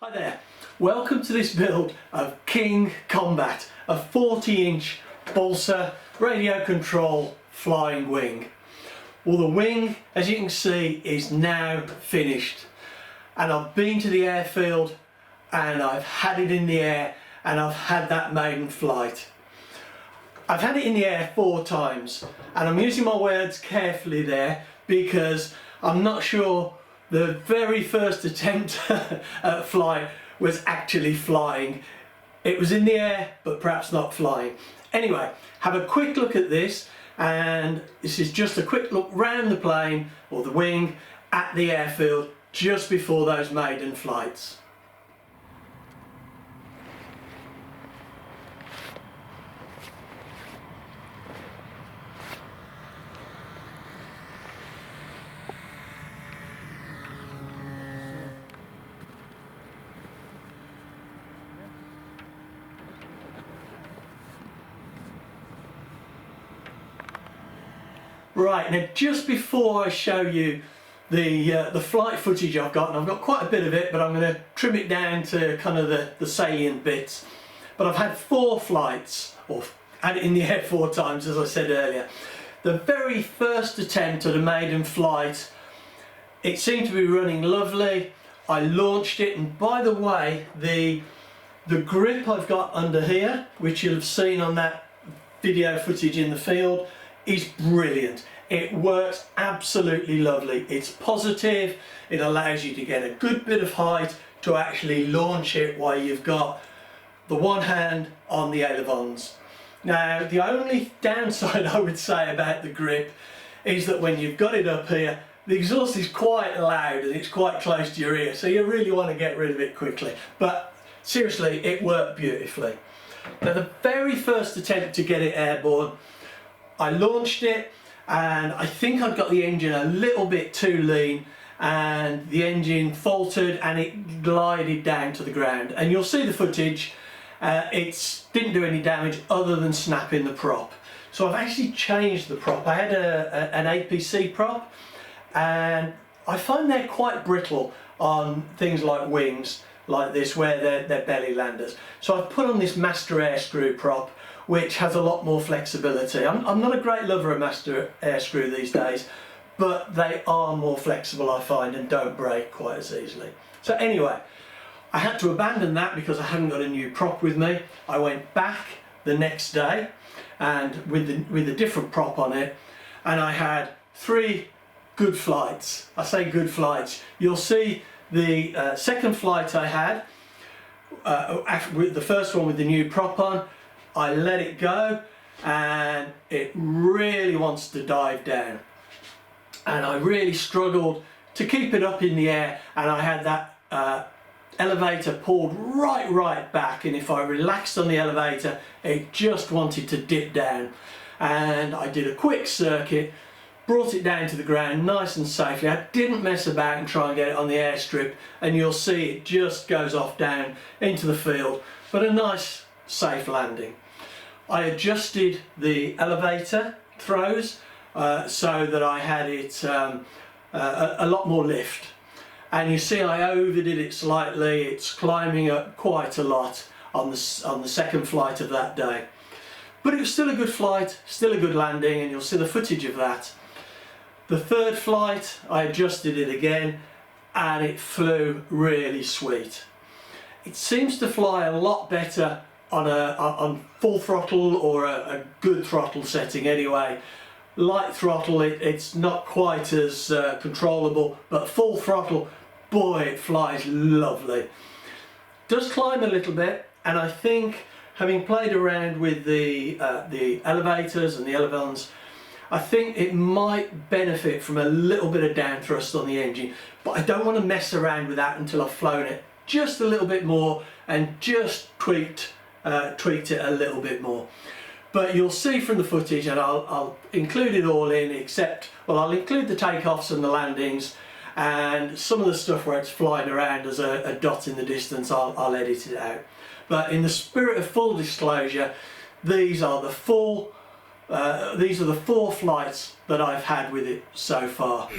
Hi there, welcome to this build of King Kombat, a 40-inch balsa radio control flying wing. Well, the wing, as you can see, is now finished, and I've been to the airfield and I've had it in the air and I've had that maiden flight. I've had it in the air 4 times, and I'm using my words carefully there because I'm not sure the very first attempt at flight was actually flying. It was in the air, but perhaps not flying. Anyway, have a quick look at this, and this is just a quick look round the plane, or the wing, at the airfield just before those maiden flights. Right, now just before I show you the flight footage I've got, and I've got quite a bit of it, but I'm going to trim it down to kind of the salient bits. But I've had 4 flights, or had it in the air 4 times, as I said earlier. The very first attempt at a maiden flight, it seemed to be running lovely. I launched it, and by the way, the grip I've got under here, which you'll have seen on that video footage in the field, is brilliant. It works absolutely lovely. It's positive, it allows you to get a good bit of height to actually launch it while you've got the one hand on the ailerons. Now, the only downside I would say about the grip is that when you've got it up here, the exhaust is quite loud and it's quite close to your ear, so you really want to get rid of it quickly. But seriously, it worked beautifully. Now, the very first attempt to get it airborne, I launched it, and I think I'd got the engine a little bit too lean, and the engine faltered and it glided down to the ground. And you'll see the footage, it didn't do any damage other than snapping the prop. So I've actually changed the prop. I had an APC prop, and I find they're quite brittle on things like wings like this, where they're belly landers. So I've put on this master air screw prop, which has a lot more flexibility. I'm not a great lover of master air screw these days, but they are more flexible, I find, and don't break quite as easily. So anyway, I had to abandon that because I hadn't got a new prop with me. I went back the next day, and with a different prop on it, and I had 3 good flights. I say good flights. You'll see the second flight I had, with the first one with the new prop on, I let it go and it really wants to dive down, and I really struggled to keep it up in the air, and I had that elevator pulled right back, and if I relaxed on the elevator it just wanted to dip down, and I did a quick circuit, brought it down to the ground nice and safely. I didn't mess about and try and get it on the airstrip, and you'll see it just goes off down into the field, but a nice safe landing. I adjusted the elevator throws so that I had it a lot more lift, and you see I overdid it slightly. It's climbing up quite a lot on the second flight of that day, but it was still a good flight, still a good landing, and you'll see the footage of that. The third flight I adjusted it again, and it flew really sweet. It seems to fly a lot better on full throttle, or a good throttle setting anyway. Light throttle, it's not quite as controllable, but full throttle, boy, it flies lovely. Does climb a little bit, and I think, having played around with the elevators and the elevons, I think it might benefit from a little bit of down thrust on the engine, but I don't want to mess around with that until I've flown it just a little bit more and just tweaked it a little bit more. But you'll see from the footage, and I'll include it all in, except, well, I'll include the takeoffs and the landings, and some of the stuff where it's flying around as a dot in the distance, I'll edit it out. But in the spirit of full disclosure, these are the 4 flights that I've had with it so far.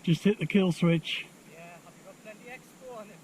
Just hit the kill switch. Yeah, I've got plenty expo on it.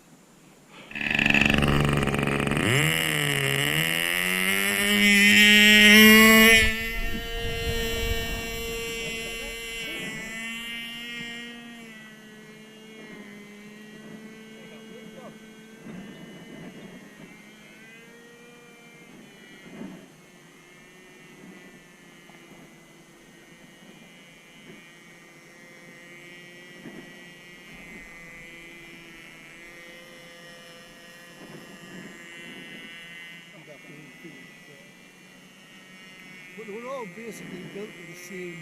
But they were all basically built with the same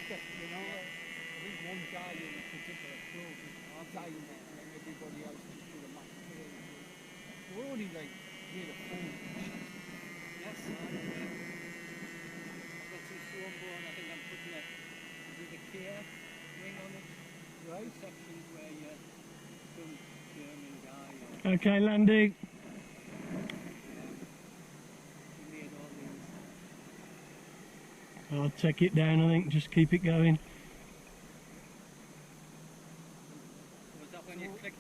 spec, you know. I think one guy in particular drove our guy in there, and then everybody else just did a max tail. They were only like made a full shot. Yes, I've got some foam bone. I think I'm putting a care wing on it. Right, sections where you some German guy. Okay, landing. I'll take it down, I think, just keep it going. Was that when you clicked?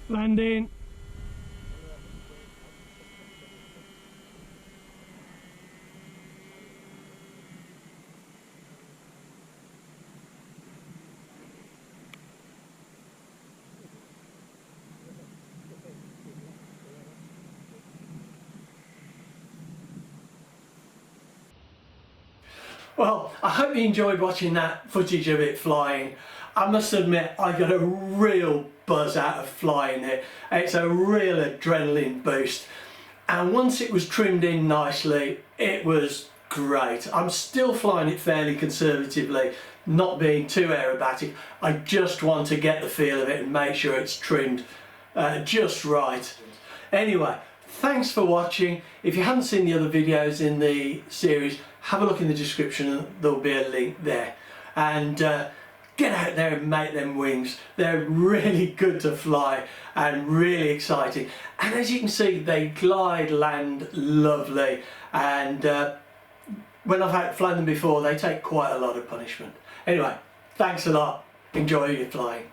Landing. Well, I hope you enjoyed watching that footage of it flying. I must admit, I got a real buzz out of flying it. It's a real adrenaline boost. And once it was trimmed in nicely, it was great. I'm still flying it fairly conservatively, not being too aerobatic. I just want to get the feel of it and make sure it's trimmed just right. Anyway, thanks for watching. If you haven't seen the other videos in the series, have a look in the description, there'll be a link there. And get out there and make them wings. They're really good to fly and really exciting. And as you can see, they glide, land lovely. And when I've flown them before, they take quite a lot of punishment. Anyway, thanks a lot. Enjoy your flying.